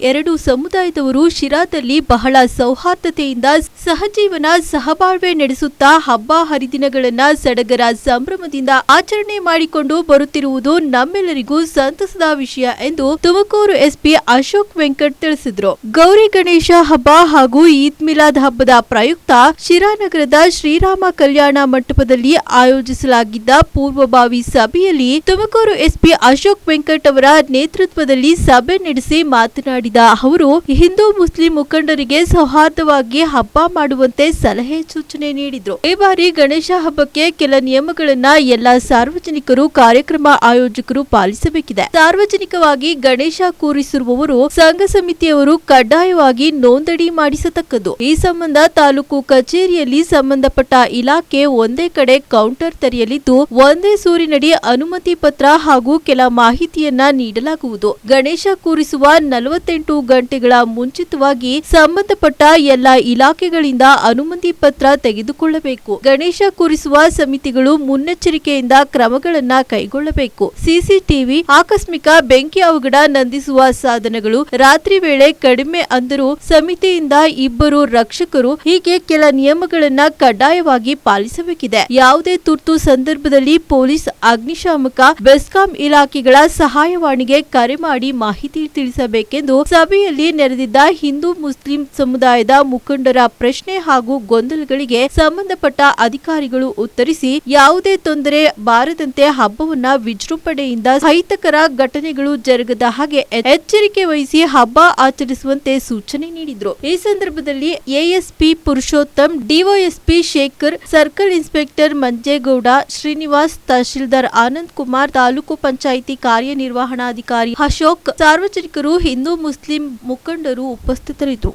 ಎರಡು ಸಮುದಾಯದವರು ಶಿರಾದಲ್ಲಿ ಬಹಳ ಸೌಹಾರ್ದತೆಯಿಂದ ಸಹಜೀವನ ಸಹಬಾಳ್ವೆ ನಡೆಸುತ್ತಾ ಹಬ್ಬ ಹರಿದಿನಗಳನ್ನ ಸಡಗರ ಸಂಭ್ರಮದಿಂದ ಆಚರಣೆ ಮಾಡಿಕೊಂಡು ಬರುತ್ತಿರುವುದು ನಮ್ಮೆಲ್ಲರಿಗೂ ಸಂತಸದ ವಿಷಯ ಎಂದು ತುಮಕೂರು ಎಸ್ಪಿ ಅಶೋಕ್ ವೆಂಕಟ್ ತಿಳಿಸಿದರು. ಗೌರಿ ಗಣೇಶ ಹಬ್ಬ ಹಾಗೂ ಈದ್ ಮಿಲಾದ್ ಹಬ್ಬದ ಪ್ರಯುಕ್ತ ಶಿರಾನಗರದ ಶ್ರೀರಾಮ ಕಲ್ಯಾಣ ಮಂಟಪದಲ್ಲಿ ಆಯೋಜಿಸಲಾಗಿದ್ದ ಪೂರ್ವಭಾವಿ ಸಭೆಯಲ್ಲಿ ತುಮಕೂರು ಎಸ್ಪಿ ಅಶೋಕ್ ವೆಂಕಟ್ ಅವರ ನೇತೃತ್ವದಲ್ಲಿ ಸಭೆ ನಡೆಸಿ ಮಾತನಾಡಿದ ಅವರು ಹಿಂದೂ ಮುಸ್ಲಿಂ ಮುಖಂಡರಿಗೆ ಸೌಹಾರ್ದವಾಗಿ ಹಬ್ಬ ಮಾಡುವಂತೆ ಸಲಹೆ ಸೂಚನೆ ನೀಡಿದರು. ಈ ಬಾರಿ ಗಣೇಶ ಹಬ್ಬಕ್ಕೆ ಕೆಲ ನಿಯಮಗಳನ್ನ ಎಲ್ಲಾ ಸಾರ್ವಜನಿಕರು ಕಾರ್ಯಕ್ರಮ ಆಯೋಜಕರು ಪಾಲಿಸಬೇಕಿದೆ. ಸಾರ್ವಜನಿಕವಾಗಿ ಗಣೇಶ ಕೂರಿಸಿರುವವರು ಸಂಘ ಸಮಿತಿಯವರು ಕಡ್ಡಾಯವಾಗಿ ನೋಂದಣಿ ಮಾಡಿಸತಕ್ಕದ್ದು. ಈ ಸಂಬಂಧ ತಾಲೂಕು ಕಚೇರಿಯಲ್ಲಿ ಸಂಬಂಧಪಟ್ಟ ಇಲಾಖೆ ಒಂದೇ ಕಡೆ ಕೌಂಟರ್ ತೆರೆಯಲಿದ್ದು ಒಂದೇ ಸೂರಿನಡಿ ಅನುಮತಿ ಪತ್ರ ಹಾಗೂ ಕೆಲ ಮಾಹಿತಿಯನ್ನ ನೀಡಲಾಗುವುದು. ಗಣೇಶ ಕೂರಿಸುವ 48 ಗಂಟೆಗಳ ಮುಂಚಿತವಾಗಿ ಸಂಬಂಧಪಟ್ಟ ಎಲ್ಲ ಇಲಾಖೆಗಳಿಂದ ಅನುಮತಿ ಪತ್ರ ತೆಗೆದುಕೊಳ್ಳಬೇಕು. ಗಣೇಶ ಕೂರಿಸುವ ಸಮಿತಿಗಳು ಮುನ್ನೆಚ್ಚರಿಕೆಯಿಂದ ಕ್ರಮಗಳನ್ನ ಕೈಗೊಳ್ಳಬೇಕು. ಸಿಸಿಟಿವಿ, ಆಕಸ್ಮಿಕ ಬೆಂಕಿ ಅವಘಡ ನಂದಿಸುವ ಸಾಧನಗಳು, ರಾತ್ರಿ ವೇಳೆ ಕಡಿಮೆ ಅಂದರೂ ಸಮಿತಿಯಿಂದ 2 ರಕ್ಷಕರು, ಹೀಗೆ ಕೆಲ ನಿಯಮಗಳನ್ನ ಕಡ್ಡಾಯವಾಗಿ ಪಾಲಿಸಬೇಕಿದೆ. ಯಾವುದೇ ತುರ್ತು ಸಂದರ್ಭದಲ್ಲಿ ಪೊಲೀಸ್, ಅಗ್ನಿಶಾಮಕ, ಬೆಸ್ಕಾಂ ಇಲಾಖೆಗಳ ಸಹಾಯವಾಣಿಗೆ ಕರೆ ಮಾಡಿ ಮಾಹಿತಿ ತಿಳಿಸಬೇಕೆಂದು ಸಭೆಯಲ್ಲಿ ನೆರೆದಿದ್ದ ಹಿಂದೂ ಮುಸ್ಲಿಂ ಸಮುದಾಯದ ಮುಖಂಡರ ಪ್ರಶ್ನೆ ಹಾಗೂ ಗೊಂದಲಗಳಿಗೆ ಸಂಬಂಧಪಟ್ಟ ಅಧಿಕಾರಿಗಳು ಉತ್ತರಿಸಿ ಯಾವುದೇ ತೊಂದರೆ ಬಾರದಂತೆ ಹಬ್ಬವನ್ನ ವಿಜೃಂಭಣೆಯಿಂದ ಅಹಿತಕರ ಘಟನೆಗಳು ಜರುಗದ ಹಾಗೆ ಎಚ್ಚರಿಕೆ ವಹಿಸಿ ಹಬ್ಬ ಆಚರಿಸುವಂತೆ ಸೂಚನೆ ನೀಡಿದರು. ಈ ಸಂದರ್ಭದಲ್ಲಿ ASP Purushottam, DYSP Shekhar, circle inspector Manjegowda, Srinivas, tahsildar Anand Kumar, taluk panchayat ಕಾರ್ಯನಿರ್ವಹಣಾಧಿಕಾರಿ ಅಶೋಕ್, ಸಾರ್ವಜನಿಕರು, ಹಿಂದೂ ಮುಸ್ಲಿಂ ಮುಖಂಡರು ಉಪಸ್ಥಿತರಿದ್ದರು.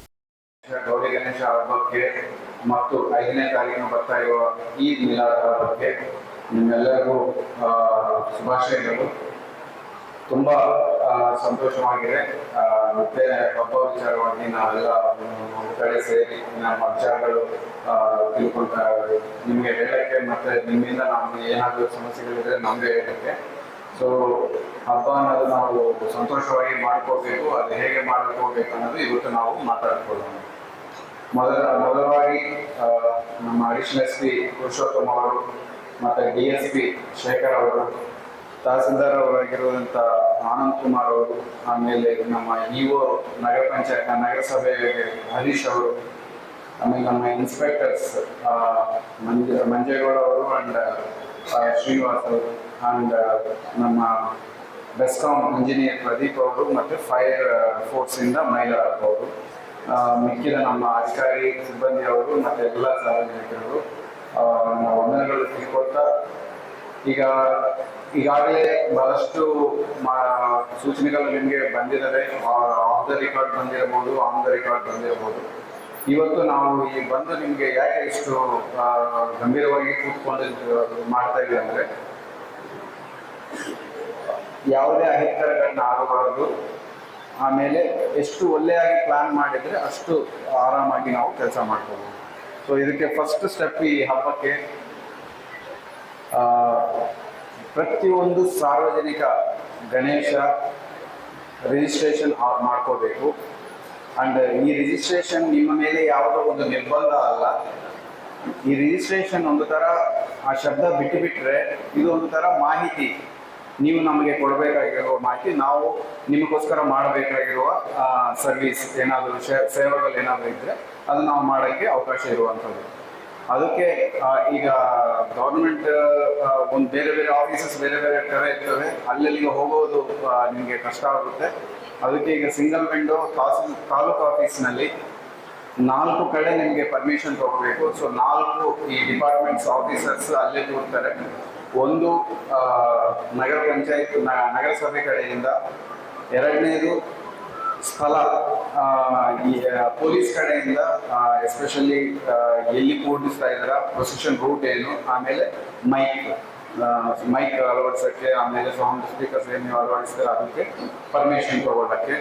ಗೌರಿ ಗಣೇಶ ಹಬ್ಬಕ್ಕೆ ಮತ್ತು 5ನೇ ತಾರೀಕಿನ ಬರ್ತಾ ಇರುವ ಈದ್ ಮಿಲಾದ್ ಹಬ್ಬಕ್ಕೆ ನಿಮ್ಮೆಲ್ಲರಿಗೂ ಶುಭಾಶಯಗಳು. ತುಂಬಾ ಸಂತೋಷವಾಗಿದೆ. ಮತ್ತೆ ಹಬ್ಬ ವಿಚಾರವಾಗಿ ನಾವೆಲ್ಲ ಒಂದು ಕಡೆ ಸೇರಿ ನಮ್ಮ ವಿಚಾರಗಳು ತಿಳ್ಕೊಳ್ತಾ ನಿಮಗೆ ಹೇಳಕ್ಕೆ, ಮತ್ತೆ ನಿಮ್ಮಿಂದ ನಮ್ಗೆ ಏನಾದರೂ ಸಮಸ್ಯೆಗಳಿದ್ರೆ ನಮಗೆ ಹೇಳಕ್ಕೆ. ಸೊ ಹಬ್ಬ ಅನ್ನೋದು ನಾವು ಸಂತೋಷವಾಗಿ ಮಾಡ್ಕೋಬೇಕು. ಅದು ಹೇಗೆ ಮಾಡ್ಕೋಬೇಕು ಅನ್ನೋದು ಇವತ್ತು ನಾವು ಮಾತಾಡ್ಕೊಳ್ಳೋಣ. ಮೊದಲವಾಗಿ ನಮ್ಮ ಅಡಿಷನಲ್ ಎಸ್ ಪಿ ಪುರುಷೋತ್ತಮ್ ಅವರು, ಮತ್ತು DSP ಶೇಖರ್ ಅವರು, ತಹಸೀಲ್ದಾರ್ ಅವರಾಗಿರುವಂಥ ಆನಂದ್ ಕುಮಾರ್ ಅವರು, ಆಮೇಲೆ ನಮ್ಮ EO ನಗರಸಭೆ ಹರೀಶ್ ಅವರು, ಆಮೇಲೆ ನಮ್ಮ ಇನ್ಸ್ಪೆಕ್ಟರ್ಸ್ ಮಂಜೇಗೌಡ ಅವರು ಅಂಡ್ ಶ್ರೀನಿವಾಸ್ ಅವರು, ಅಂಡ್ ನಮ್ಮ ಬೆಸ್ಕಾಂ ಇಂಜಿನಿಯರ್ ಪ್ರದೀಪ್ ಅವರು, ಮತ್ತು ಫೈರ್ ಫೋರ್ಸಿಂದ ಮೈಲಾರಪ್ಪ ಅವರು, ಮಿಕ್ಕಿದ ನಮ್ಮ ಅಧಿಕಾರಿ ಸಿಬ್ಬಂದಿ ಅವರು, ಮತ್ತು ಎಲ್ಲ ಸಾರ್ವಜನಿಕರು ನಾವು ವಂದನೆಗಳು ತಿಳ್ಕೊಳ್ತಾ, ಈಗಾಗಲೇ ಬಹಳಷ್ಟು ಸೂಚನೆಗಳು ನಿಮಗೆ ಬಂದಿದ್ದಾರೆ. ಆಫ್ ದ ರೆಕಾರ್ಡ್ ಬಂದಿರಬಹುದು, ಆನ್ ದ ರೆಕಾರ್ಡ್ ಬಂದಿರಬಹುದು. ಇವತ್ತು ನಾವು ಈ ಬಂದು ನಿಮಗೆ ಯಾಕೆ ಇಷ್ಟು ಗಂಭೀರವಾಗಿ ಕೂತ್ಕೊಂಡು ಮಾಡ್ತಾ ಇದ್ದೀವಿ ಅಂದರೆ, ಯಾವುದೇ ಅಹಿತಕರಗಳನ್ನ ಆಗಬಾರದು. ಆಮೇಲೆ ಎಷ್ಟು ಒಳ್ಳೆಯಾಗಿ ಪ್ಲಾನ್ ಮಾಡಿದರೆ ಅಷ್ಟು ಆರಾಮಾಗಿ ನಾವು ಕೆಲಸ ಮಾಡ್ಕೋಬಹುದು. ಸೊ ಇದಕ್ಕೆ ಫಸ್ಟ್ ಸ್ಟೆಪ್, ಈ ಹಬ್ಬಕ್ಕೆ ಪ್ರತಿಯೊಂದು ಸಾರ್ವಜನಿಕ ಗಣೇಶ ರಿಜಿಸ್ಟ್ರೇಷನ್ ಮಾಡ್ಕೋಬೇಕು. ಅಂಡ್ ಈ ರಿಜಿಸ್ಟ್ರೇಷನ್ ನಿಮ್ಮ ಮೇಲೆ ಯಾವುದೋ ಒಂದು ನಿರ್ಬಂಧ ಅಲ್ಲ. ಈ ರಿಜಿಸ್ಟ್ರೇಷನ್ ಒಂದು ಥರ, ಆ ಶಬ್ದ ಬಿಟ್ಟರೆ ಇದು ಒಂದು ಥರ ಮಾಹಿತಿ. ನೀವು ನಮಗೆ ಕೊಡಬೇಕಾಗಿರುವ ಮಾಹಿತಿ, ನಾವು ನಿಮಗೋಸ್ಕರ ಮಾಡಬೇಕಾಗಿರುವ ಸರ್ವಿಸ್ ಏನಾದರೂ ಸೇವೆಗಳು ಏನಾದರೂ ಇದ್ದರೆ ಅದು ನಾವು ಮಾಡೋಕ್ಕೆ ಅವಕಾಶ ಇರುವಂಥದ್ದು. ಅದಕ್ಕೆ ಈಗ ಗೌರ್ಮೆಂಟ್ ಒಂದು ಬೇರೆ ಆಫೀಸಸ್ ಬೇರೆ ಕಡೆ ಇರ್ತವೆ, ಅಲ್ಲಲ್ಲಿಗೆ ಹೋಗೋದು ನಿಮಗೆ ಕಷ್ಟ ಆಗುತ್ತೆ. ಅದಕ್ಕೆ ಈಗ ಸಿಂಗಲ್ ವಿಂಡೋ ತಾಲೂಕು ಆಫೀಸ್ನಲ್ಲಿ 4 ಕಡೆ ನಿಮಗೆ ಪರ್ಮಿಷನ್ ತಗೋಬೇಕು. ಸೊ 4 ಈ ಡಿಪಾರ್ಟ್ಮೆಂಟ್ಸ್ ಆಫೀಸರ್ಸ್ ಅಲ್ಲೇ ಕೂರ್ತಾರೆ. ಒಂದು ನಗರ ಪಂಚಾಯತ್ ನಗರಸಭೆ ಕಡೆಯಿಂದ, ಎರಡನೇದು ಸ್ಥಳ ಈ ಪೊಲೀಸ್ ಕಡೆಯಿಂದ, ಎಸ್ಪೆಷಲಿ ಎಲ್ಲಿ ಕೂಡಿಸ್ತಾ ಇದ್ದಾರ, ಪ್ರೊಸೆಷನ್ ರೂಟ್ ಏನು, ಆಮೇಲೆ ಮೈಕ್ ಅಳವಡಿಸೋಕ್ಕೆ, ಆಮೇಲೆ ಸೌಂಡ್ ಸ್ಪೀಕರ್ಸ್ ಏನು ನೀವು ಅಳವಡಿಸ್ತಾರೆ ಅದಕ್ಕೆ ಪರ್ಮಿಷನ್ ತಗೊಳ್ಳೋಕ್ಕೆ.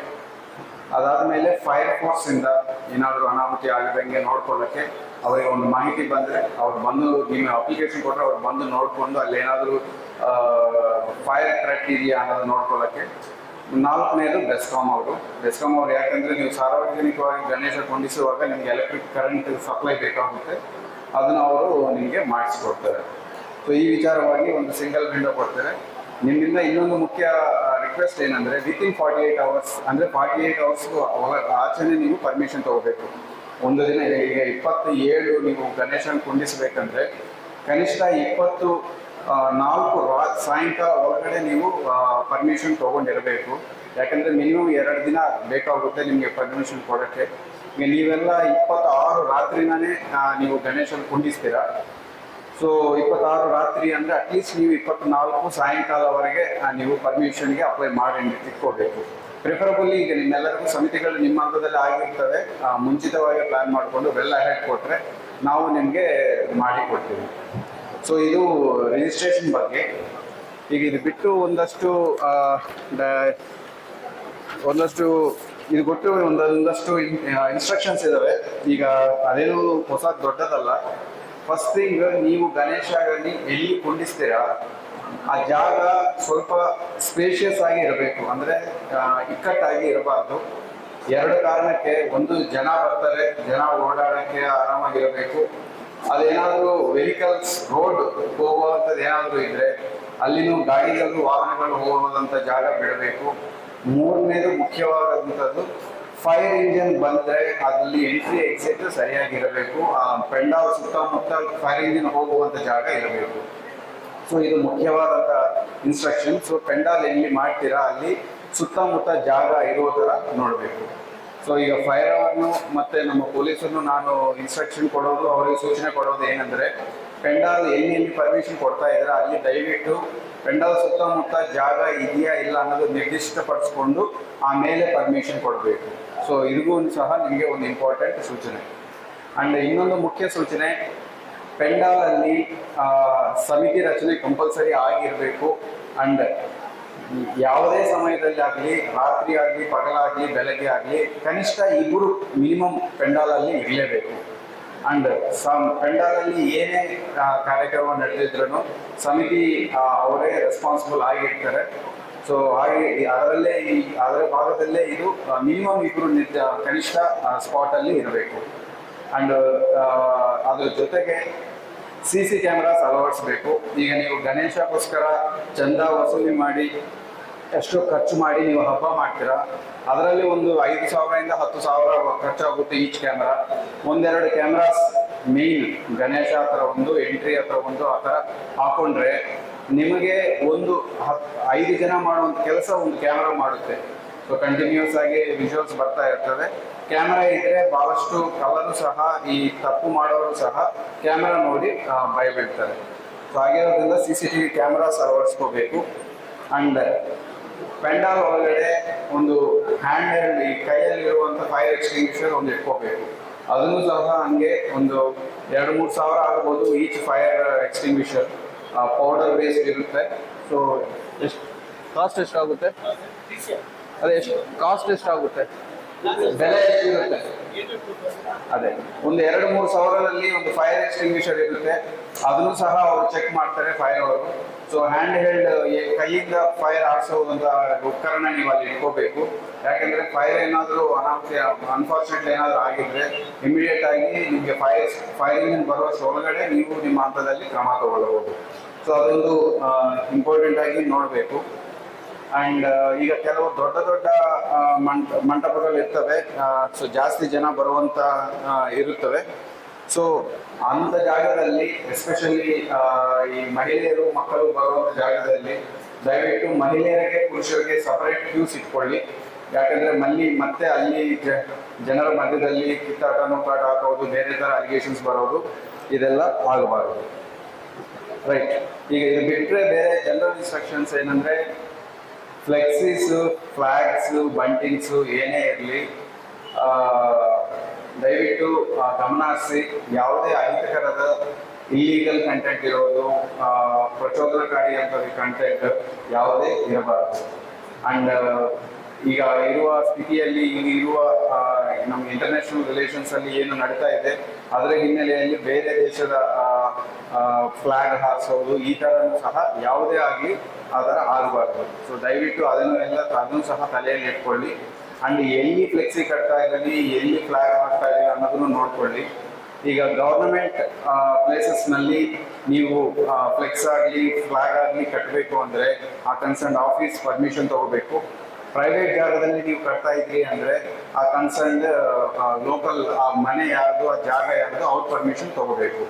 ಅದಾದಮೇಲೆ ಫೈರ್ ಫೋರ್ಸಿಂದ ಏನಾದರೂ ಅನಾಹುತಿ ಆಗಿದಂಗೆ ನೋಡ್ಕೊಳ್ಳೋಕ್ಕೆ, ಅವರಿಗೆ ಒಂದು ಮಾಹಿತಿ ಬಂದರೆ ಅವ್ರು ಬಂದು, ನಿಮ್ಮ ಅಪ್ಲಿಕೇಶನ್ ಕೊಟ್ಟರೆ ಅವ್ರು ಬಂದು ನೋಡಿಕೊಂಡು ಅಲ್ಲೇನಾದರೂ ಫೈರ್ ಥ್ರೆಟ್ ಇದೆಯಾ ಅನ್ನೋದು ನೋಡ್ಕೊಳ್ಳೋಕ್ಕೆ. ನಾಲ್ಕನೇದು ಬೆಸ್ಕಾಂ ಅವರು ಯಾಕಂದರೆ ನೀವು ಸಾರ್ವಜನಿಕವಾಗಿ ಗಣೇಶ ಕೊಂಡಿಸುವಾಗ ನಿಮಗೆ ಎಲೆಕ್ಟ್ರಿಕ್ ಕರೆಂಟ್ ಸಪ್ಲೈ ಬೇಕಾಗುತ್ತೆ, ಅದನ್ನು ಅವರು ನಿಮಗೆ ಮಾಡಿಸ್ಕೊಡ್ತಾರೆ. ಸೊ ಈ ವಿಚಾರವಾಗಿ ಒಂದು ಸಿಂಗಲ್ ವಿಂಡೋ ಕೊಡ್ತಾರೆ. ನಿಮ್ಮಿಂದ ಇನ್ನೊಂದು ಮುಖ್ಯ ರಿಕ್ವೆಸ್ಟ್ ಏನಂದರೆ ವಿತಿನ್ 48 hours, ಅಂದರೆ 48 hours ಆಚೆನೇ ನೀವು ಪರ್ಮಿಷನ್ ತೊಗೋಬೇಕು. ಒಂದು ದಿನ ಈಗ 27 ನೀವು ಗಣೇಶನ ಕುಂಡಿಸ್ಬೇಕಂದ್ರೆ ಕನಿಷ್ಠ 24 ಸಾಯಂಕಾಲ ಒಳಗಡೆ ನೀವು ಪರ್ಮಿಷನ್ ತೊಗೊಂಡಿರಬೇಕು. ಯಾಕಂದರೆ ಮಿನಿಮಮ್ 2 ದಿನ ಬೇಕಾಗುತ್ತೆ ನಿಮಗೆ ಪರ್ಮಿಷನ್ ಕೊಡೋಕ್ಕೆ. ಈಗ ನೀವೆಲ್ಲ 26 ರಾತ್ರಿನೇ ನೀವು ಗಣೇಶನ ಕುಂಡಿಸ್ತೀರಾ. ಸೊ 26 ರಾತ್ರಿ ಅಂದರೆ ಅಟ್ಲೀಸ್ಟ್ ನೀವು 24 ಸಾಯಂಕಾಲವರೆಗೆ ನೀವು ಪರ್ಮಿಷನ್ಗೆ ಅಪ್ಲೈ ಮಾಡಿ ಇಟ್ಕೋಬೇಕು. ಪ್ರಿಫರಬಲಿ ಈಗ ನಿಮ್ಮೆಲ್ಲರಿಗೂ ಸಮಿತಿಗಳು ನಿಮ್ಮ ಹಂತದಲ್ಲಿ ಆಗಿರ್ತವೆ, ಮುಂಚಿತವಾಗಿ ಪ್ಲ್ಯಾನ್ ಮಾಡಿಕೊಂಡು ವೆಲ್ ಅಹೆಡ್ ಕೊಟ್ಟರೆ ನಾವು ನಿಮಗೆ ಮಾಡಿ ಕೊಡ್ತೀವಿ. ಸೊ ಇದು ರಿಜಿಸ್ಟ್ರೇಷನ್ ಬಗ್ಗೆ. ಈಗ ಇದು ಬಿಟ್ಟು ಒಂದಷ್ಟು ಇದು ಕೊಟ್ಟು ಒಂದಷ್ಟು ಇನ್ಸ್ಟ್ರಕ್ಷನ್ಸ್ ಇದ್ದಾವೆ. ಈಗ ಅದೇನು ಹೊಸ ದೊಡ್ಡದಲ್ಲ. ಫಸ್ಟ್ ಥಿಂಗ್, ನೀವು ಗಣೇಶನಲ್ಲಿ ಎಲ್ಲಿ ಕುಂಡಿಸ್ತೀರಾ ಆ ಜಾಗ ಸ್ವಲ್ಪ ಸ್ಪೇಷಿಯಸ್ ಆಗಿ ಇರಬೇಕು, ಅಂದರೆ ಇಕ್ಕಟ್ಟಾಗಿ ಇರಬಾರ್ದು. 2 ಕಾರಣಕ್ಕೆ. ಒಂದು, ಜನ ಬರ್ತಾರೆ, ಜನ ಓಡಾಡೋಕ್ಕೆ ಆರಾಮಾಗಿರಬೇಕು. ಅದೇನಾದರೂ ವೆಹಿಕಲ್ಸ್ ರೋಡ್ ಹೋಗುವಂಥದ್ದು ಏನಾದರೂ ಇದ್ದರೆ ಅಲ್ಲಿನೂ ಗಾಡಿಗಳು ವಾಹನಗಳು ಹೋಗುವಂಥ ಜಾಗ ಬಿಡಬೇಕು. 3ನೇದು ಮುಖ್ಯವಾದಂಥದ್ದು, ಫೈರ್ ಇಂಜಿನ್ ಬಂದರೆ ಅಲ್ಲಿ ಎಂಟ್ರಿ ಎಕ್ಸಿಟ್ ಸರಿಯಾಗಿರಬೇಕು. ಪೆಂಡಾಲ್ ಸುತ್ತಮುತ್ತ ಫೈರ್ ಇಂಜಿನ್ ಹೋಗುವಂಥ ಜಾಗ ಇರಬೇಕು. ಸೊ ಇದು ಮುಖ್ಯವಾದಂಥ ಇನ್ಸ್ಟ್ರಕ್ಷನ್. ಸೊ ಪೆಂಡಾಲ್ ಎಲ್ಲಿ ಮಾಡ್ತೀರಾ ಅಲ್ಲಿ ಸುತ್ತಮುತ್ತ ಜಾಗ ಇರೋ ಥರ ನೋಡಬೇಕು. ಸೊ ಈಗ ಫೈರ್ ಅವರ್ನು ಮತ್ತು ನಮ್ಮ ಪೊಲೀಸನ್ನು ನಾನು ಇನ್ಸ್ಟ್ರಕ್ಷನ್ ಕೊಡೋದು, ಅವರಿಗೆ ಸೂಚನೆ ಕೊಡೋದು ಏನಂದರೆ, ಪೆಂಡಾಲ್ ಎಲ್ಲಿ ಪರ್ಮಿಷನ್ ಕೊಡ್ತಾ ಇದ್ದಾರೆ ಅಲ್ಲಿ ದಯವಿಟ್ಟು ಪೆಂಡಾಲ್ ಸುತ್ತಮುತ್ತ ಜಾಗ ಇದೆಯಾ ಇಲ್ಲ ಅನ್ನೋದು ನಿರ್ದಿಷ್ಟಪಡಿಸ್ಕೊಂಡು ಆಮೇಲೆ ಪರ್ಮಿಷನ್ ಕೊಡಬೇಕು. ಸೊ ಇದಕ್ಕೂ ಸಹ ನಿಮಗೆ ಒಂದು ಇಂಪಾರ್ಟೆಂಟ್ ಸೂಚನೆ. ಆ್ಯಂಡ್ ಇನ್ನೊಂದು ಮುಖ್ಯ ಸೂಚನೆ, ಪೆಂಡಾಲಲ್ಲಿ ಸಮಿತಿ ರಚನೆ ಕಂಪಲ್ಸರಿ ಆಗಿರಬೇಕು. ಆ್ಯಂಡ್ ಯಾವುದೇ ಸಮಯದಲ್ಲಿ ಆಗಲಿ, ರಾತ್ರಿ ಆಗಲಿ, ಪಗಲಾಗಲಿ, ಬೆಳಗ್ಗೆ ಆಗಲಿ, ಕನಿಷ್ಠ 2 ಮಿನಿಮಮ್ ಪೆಂಡಾಲಲ್ಲಿ ಇರಲೇಬೇಕು. ಆ್ಯಂಡ್ ಪೆಂಡಾಲಲ್ಲಿ ಏನೇ ಕಾರ್ಯಕ್ರಮ ನಡೆದಿದ್ರೂ ಸಮಿತಿ ಅವರೇ ರೆಸ್ಪಾನ್ಸಿಬಲ್ ಆಗಿರ್ತಾರೆ. ಸೊ ಹಾಗೆ ಅದರ ಭಾಗದಲ್ಲೇ ಇದು ಮಿನಿಮಮ್ 2 ಕನಿಷ್ಠ ಸ್ಪಾಟಲ್ಲಿ ಇರಬೇಕು. ಆ್ಯಂಡ್ ಅದ್ರ ಜೊತೆಗೆ CC ಕ್ಯಾಮ್ರಾಸ್ ಅಳವಡಿಸಬೇಕು. ಈಗ ನೀವು ಗಣೇಶಕ್ಕೋಸ್ಕರ ಚಂದ ವಸೂಲಿ ಮಾಡಿ ಎಷ್ಟೋ ಖರ್ಚು ಮಾಡಿ ನೀವು ಹಬ್ಬ ಮಾಡ್ತೀರಾ, ಅದರಲ್ಲಿ ಒಂದು 5,000 ಇಂದ 10,000 ಖರ್ಚಾಗುತ್ತೆ each camera. 1-2 cameras main Ganesha ಹತ್ರ ಒಂದು, ಎಂಟ್ರಿ ಹತ್ರ ಒಂದು, ಆ ಥರ ಹಾಕೊಂಡ್ರೆ ನಿಮಗೆ 5 ಜನ ಮಾಡುವಂಥ ಕೆಲಸ ಒಂದು ಕ್ಯಾಮ್ರಾ ಮಾಡುತ್ತೆ. ಸೊ ಕಂಟಿನ್ಯೂಸ್ ಆಗಿ ವಿಜುವಲ್ಸ್ ಬರ್ತಾ ಇರ್ತವೆ. ಕ್ಯಾಮ್ರಾ ಇದ್ದರೆ ಭಾಳಷ್ಟು ಕಳ್ಳರು ಸಹ, ಈ ತಪ್ಪು ಮಾಡೋರು ಸಹ ಕ್ಯಾಮ್ರಾ ನೋಡಿ ಭಯಬೀಳ್ತಾರೆ. ಸೊ ಆಗಿರೋದ್ರಿಂದ CCTV ಕ್ಯಾಮ್ರಾಸ್ ಅಳವಡಿಸ್ಕೋಬೇಕು. ಆ್ಯಂಡ್ ಪೆಂಡಾಲ್ ಒಳಗಡೆ ಒಂದು ಹ್ಯಾಂಡ್ ಹೆಲ್ಡ್, ಈ ಕೈಯಲ್ಲಿರುವಂಥ ಫೈರ್ ಎಕ್ಸ್ಟಿಂಗ್ವಿಷರ್ ಒಂದು ಇಟ್ಕೋಬೇಕು. ಅದನ್ನು ಸಹ ಹಂಗೆ ಒಂದು 2-3 ಸಾವಿರ ಆಗ್ಬೋದು each fire extinguisher. Powder based ಇರುತ್ತೆ. ಸೊ ಕಾಸ್ಟ್ ಎಷ್ಟಾಗುತ್ತೆ? ಅದೇ ಕಾಸ್ಟ್ ಎಷ್ಟಾಗುತ್ತೆ? ಬೆಲೆ ಎಷ್ಟಿರುತ್ತೆ? ಅದೇ ಒಂದು 2-3 ಸಾವಿರದಲ್ಲಿ ಒಂದು ಫೈರ್ ಎಕ್ಸ್ಟಿಂಗ್ವಿಷರ್ ಇರುತ್ತೆ. ಅದನ್ನು ಸಹ ಅವರು ಚೆಕ್ ಮಾಡ್ತಾರೆ ಫೈರ್ ಅವರು. ಸೊ ಹ್ಯಾಂಡ್ ಹೆಲ್ಡ್, ಕೈಯಿಂದ ಫೈರ್ ಆರಿಸೋದಂಥ ಉಪಕರಣ ನೀವು ಅಲ್ಲಿ ಇಟ್ಕೋಬೇಕು. ಯಾಕೆಂದರೆ ಫೈರ್ ಏನಾದರೂ ಅನ್ಫಾರ್ಚುನೇಟ್ಲಿ ಏನಾದರೂ ಆಗಿದ್ರೆ ಇಮಿಡಿಯೇಟ್ ಆಗಿ ನಿಮಗೆ ಫೈರ್ ಇಂಜಿನ್ ಬರುವಷ್ಟು ಒಳಗಡೆ ನೀವು ನಿಮ್ಮ ಹಂತದಲ್ಲಿ ಕ್ರಮ ತಗೊಳ್ಬಹುದು. ಸೊ ಅದೊಂದು ಇಂಪಾರ್ಟೆಂಟ್ ಆಗಿ ನೋಡಬೇಕು. ಆ್ಯಂಡ್ ಈಗ ಕೆಲವು ದೊಡ್ಡ ಮಂಟಪಗಳು ಇರ್ತವೆ. ಸೊ ಜಾಸ್ತಿ ಜನ ಬರುವಂಥ ಇರುತ್ತವೆ. ಸೊ ಅಂಥ ಜಾಗದಲ್ಲಿ ಎಸ್ಪೆಷಲಿ ಈ ಮಹಿಳೆಯರು, ಮಕ್ಕಳು ಬರುವಂಥ ಜಾಗದಲ್ಲಿ ದಯವಿಟ್ಟು ಮಹಿಳೆಯರಿಗೆ, ಪುರುಷರಿಗೆ ಸಪರೇಟ್ ಕ್ಯೂಸ್ ಇಟ್ಕೊಳ್ಳಿ. ಯಾಕಂದರೆ ಮತ್ತೆ ಅಲ್ಲಿ ಜನರ ಮಧ್ಯದಲ್ಲಿ ಕಿತ್ತಾಟ, ನೂಕಾಟ ಹಾಕೋದು, ಬೇರೆ ಥರ ಅಲಿಗೇಷನ್ಸ್ ಬರೋದು, ಇದೆಲ್ಲ ಆಗಬಾರದು. ರೈಟ್. ಈಗ ಇದು ಬಿಟ್ಟರೆ ಬೇರೆ ಜನರಲ್ ಇನ್ಸ್ಟ್ರಕ್ಷನ್ಸ್ ಏನಂದರೆ, ಫ್ಲೆಕ್ಸೀಸು, ಫ್ಲ್ಯಾಗ್ಸು, ಬಂಟಿಂಗ್ಸು ಏನೇ ಇರಲಿ ದಯವಿಟ್ಟು ಗಮನ ಹರಿಸಿ. ಯಾವುದೇ ಅಹಿತಕರದ ಇಲ್ಲೀಗಲ್ ಕಂಟೆಂಟ್ ಇರೋದು, ಪ್ರಚೋದನಕಾರಿ ಅಂತ ಕಂಟೆಂಟ್ ಯಾವುದೇ ಇರಬಾರದು. ಆ್ಯಂಡ್ ಈಗ ಇರುವ ಸ್ಥಿತಿಯಲ್ಲಿ ಈಗ ಇರುವ ನಮ್ಮ ಇಂಟರ್ನ್ಯಾಷನಲ್ ರಿಲೇಷನ್ಸ್ ಅಲ್ಲಿ ಏನು ನಡೀತಾ ಇದೆ ಅದರ ಹಿನ್ನೆಲೆಯಲ್ಲಿ ಬೇರೆ ದೇಶದ ಫ್ಲಾಗ್ ಹಾರಿಸೋದು ಈ ಥರನೂ ಸಹ ಯಾವುದೇ ಆಗಲಿ ಆ ಥರ ಆಗಬಾರ್ದು. ಸೊ ದಯವಿಟ್ಟು ಅದನ್ನು ಸಹ ತಲೆಯಲ್ಲಿ ಇಟ್ಕೊಳ್ಳಿ. ಅಂಡ್ ಎಲ್ಲಿ ಫ್ಲೆಕ್ಸಿ ಕಟ್ತಾ ಇರಲಿ, ಎಲ್ಲಿ ಫ್ಲಾಗ್ ಹಾಕ್ತಾ ಇರಲಿ ಅನ್ನೋದನ್ನು ನೋಡ್ಕೊಳ್ಳಿ. ಈಗ ಗವರ್ನಮೆಂಟ್ ಪ್ಲೇಸಸ್ನಲ್ಲಿ ನೀವು ಫ್ಲೆಕ್ಸ್ ಆಗಲಿ ಫ್ಲಾಗ್ ಆಗಲಿ ಕಟ್ಟಬೇಕು ಅಂದರೆ ಆ ಕನ್ಸರ್ನ್ ಆಫೀಸ್ ಪರ್ಮಿಷನ್ ತಗೋಬೇಕು. ಪ್ರೈವೇಟ್ ಜಾಗದಲ್ಲಿ ನೀವು ಕಟ್ತಾ ಇದ್ರಿ ಅಂದರೆ ಆ ಕನ್ಸರ್ನ್ ಲೋಕಲ್ ಆ ಮನೆ ಯಾರ್ದು, ಆ ಜಾಗ ಯಾರ್ದು, ಅವ್ರ ಪರ್ಮಿಷನ್ ತಗೋಬೇಕು.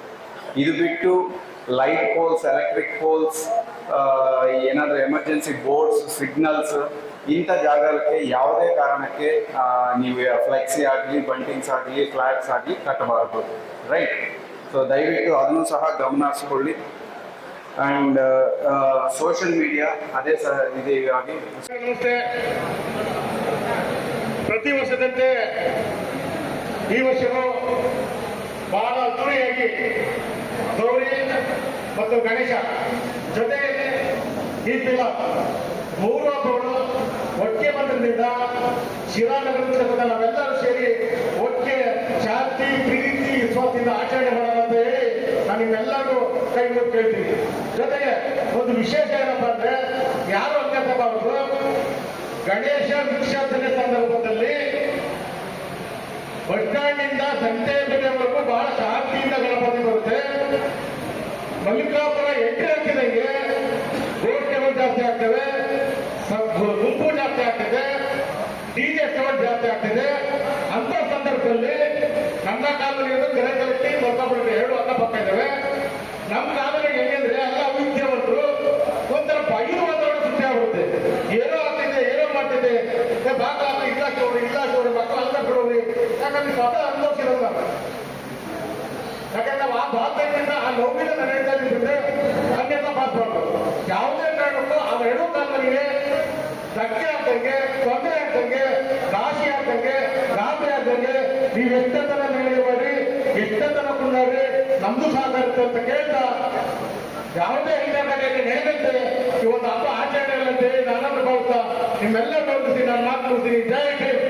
ಇದು ಬಿಟ್ಟು ಲೈಟ್ ಪೋಲ್ಸ್, ಎಲೆಕ್ಟ್ರಿಕ್ ಪೋಲ್ಸ್, ಏನಾದರೂ ಎಮರ್ಜೆನ್ಸಿ ಬೋರ್ಡ್ಸ್, ಸಿಗ್ನಲ್ಸ್ ಇಂಥ ಜಾಗಕ್ಕೆ ಯಾವುದೇ ಕಾರಣಕ್ಕೆ ನೀವು ಫ್ಲೆಕ್ಸಿ ಆಗಲಿ, ಬಂಟಿಂಗ್ಸ್ ಆಗಲಿ, ಫ್ಲಾಗ್ಸ್ ಆಗಲಿ ಕಟ್ಟಬಾರದು. ರೈಟ್? ಸೊ ದಯವಿಟ್ಟು ಅದನ್ನು ಸಹ ಗಮನ ಹರಿಸ್ಕೊಳ್ಳಿ. ಆ್ಯಂಡ್ ಸೋಷಿಯಲ್ ಮೀಡಿಯಾ ಅದೇ ಸಹ ಇದಾಗಿ ಪ್ರತಿ ವರ್ಷದಂತೆ ಈ ವರ್ಷವೂ ಬಹಳ ಅದ್ದೂರಿಯಾಗಿ ಗೌರಿ ಮತ್ತು ಗಣೇಶ ಜೊತೆಯಲ್ಲಿ ಈ ತಿಂಗಳ 3 ಹಬ್ಬಗಳು ಒಟ್ಟಿಗೆ ಬಂದ್ರಿಂದ ಶಿರಾನಗರದ ನಾವೆಲ್ಲರೂ ಸೇರಿ ಒಟ್ಟಿಗೆ ಶಾಂತಿ, ಪ್ರೀತಿ, ವಿಶ್ವಾಸದಿಂದ ಆಚರಣೆ ಮಾಡೋಣ ಅಂತ ಹೇಳಿ ನಾನು ನಿಮ್ಮೆಲ್ಲರೂ ಕೈ ಮುಗಿ ಕೇಳ್ತೀನಿ. ಜೊತೆಗೆ ಒಂದು ವಿಶೇಷ ಏನಪ್ಪಾ ಅಂದ್ರೆ ಯಾರು ಅನ್ಕೋಬಾರದು, ಗಣೇಶ ವಿಸರ್ಜನೆ ಸಂದರ್ಭದಲ್ಲಿ ಬಸ್ ಸ್ಟ್ಯಾಂಡಿಂದ ಸಂತೆ ಬೆಲೆವರೆಗೂ ಬಹಳ ಶಾಂತಿಯಿಂದ ಗಣಪತಿ ಬರುತ್ತೆ. ಮಲ್ಲಿಕಾಪುರ ಎಂಟ್ರಿ ಹಾಕಿದಂಗೆ ಗೋಷ್ಠಿಗಳು ಜಾಸ್ತಿ ಆಗ್ತವೆ, ಗುಂಪು ಜಾಸ್ತಿ ಆಗ್ತದೆ, ಡಿಜೆ ಸೌಂಡ್ ಜಾಸ್ತಿ ಆಗ್ತದೆ. ಅಂತ ಸಂದರ್ಭದಲ್ಲಿ ನನ್ನ ಕಾಲದಲ್ಲಿ ಕೆರೆ ಕಲೆಕ್ಟಿ ಮಲ್ಕಾಪುರಕ್ಕೆ 2 ಅಕ್ಕಪಕ್ಕ ಇದ್ದಾವೆ. ನಮ್ಮ ಕಾಲದಲ್ಲಿ ಹೆಂಗಂದ್ರೆ ಎಲ್ಲ ಅವಿದ್ಯಾವಂತರು ಒಂಥರ ಬಯಲು ವಾತಾವರಣ ಸೃಷ್ಟಿ ಆಗುತ್ತೆ. ಏನೋ ಆಗ್ತಿದೆ, ಏನೋ ಮಾಡ್ತಿದೆ, ಭಾಗ ಇಲ್ಲಾಸೋರು ಮಕ್ಕಳು ಅಲ್ಲ ಬಿಡೋರಿ. ಯಾಕಂದ್ರೆ ಸ್ವತಃ ಅನುಭವಿಸಿರೋದು. ಯಾಕಂದ್ರೆ ನಾವು ಆ ಭಾಗದಿಂದ ಆ ನೋವಿನ ನಡೀತಾ ಇದ್ದಿದ್ರೆ ಅನ್ಯತಾ ಮಾತಾಡೋದು. ಯಾವುದೇ ಕಾರಣಕ್ಕೂ ಆ 2 ಕಾಲಗಳಿಗೆ ಧಕ್ಕೆ ಆಗ್ದಂಗೆ, ತೊಂದರೆ ಆಗ್ದಂಗೆ, ರಾಶಿ ಆಗ್ದಂಗೆ, ಗಾಬರಿ ಆಗ್ದಂಗೆ ನೀವು ಎಷ್ಟಂತನ ನಿರ್ಣಯ ಮಾಡಿ, ಎಷ್ಟಂತನ ಕೊಂಡಾಡ್ರಿ, ನಮ್ದು ಸಹಕಾರ ಅಂತ ಕೇಳ್ತಾ ಯಾವುದೇ ಹಿರಿಯರಲ್ಲಿ ನಡೆದಂತೆ ಈ ಒಂದು ಹಬ್ಬ ಆಚರಣೆ ಅಂತ ಹೇಳಿ ನಾನಂತ ಭಾವಿಸ್ತಾ ನಿಮ್ಮೆಲ್ಲ ಗೌರವಿಸಿ ನಾನು ಮಾತನಾಡ್ತೀನಿ. ಜೈ ಹಿಂದ್.